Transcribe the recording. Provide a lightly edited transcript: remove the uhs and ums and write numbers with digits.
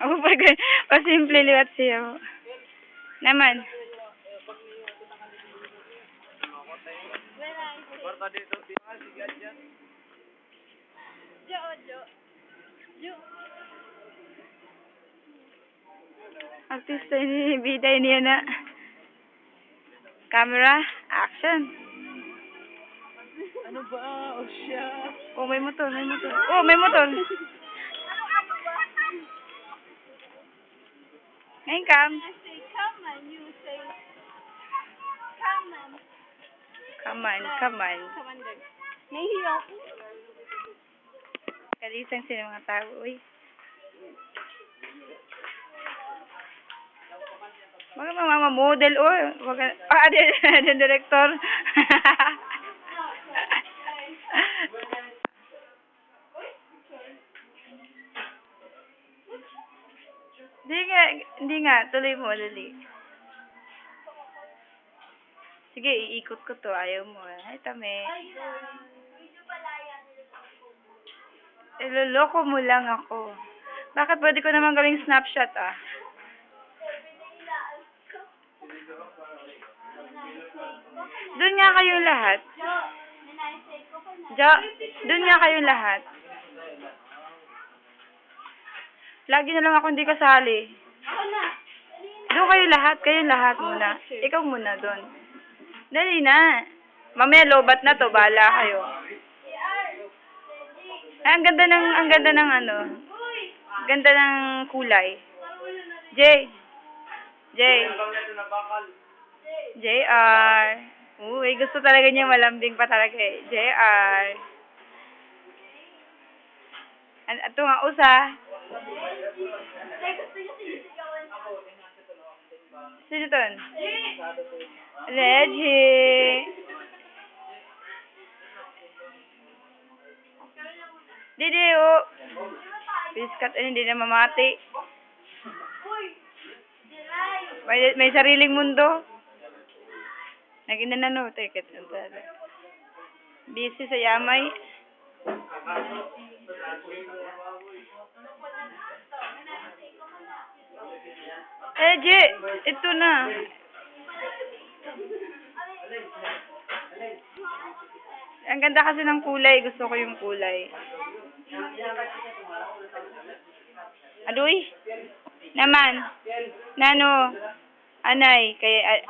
Ako pasimple liwat siya. Naman. Artista ini, bida niya na. Camera, action. Ano ba? O siya? Oh, may motor, may motor. Oh, may motor. Ngayon, Cam. Come on, you say, come on. Come on, come on. Come on, dog. Nahihiya ako. Kalisang sila mga tao, uy. Mga model, oh. Din director. Hindi nga, tuloy mo, dali. Sige, iikot ko to, ayaw mo. Ay, tame. Iloloko mo lang ako. Bakit pwede ko naman gawing snapshot, ah? Doon nga kayong lahat. Doon nga kayong lahat. Lagi na lang ako hindi kasali. Doon kayong lahat muna. Ikaw muna doon. Dali na. Mamaya lobat na to, bahala kayo. Ay, ang ganda ng ano. Ganda ng kulay. JR. Uy, gusto talaga niya malambing pa talaga eh. JR. Ito nga, usa. Sino ton? Reggie. Didi, oh. Biskat, hindi na mamati. May sariling mundo. Naging nanano, ticket. Busy sa yamay. Reggie, ito na. Ang ganda kasi ng kulay. Gusto ko yung kulay. Aduy. Naman. Nano. Anay. Kaya...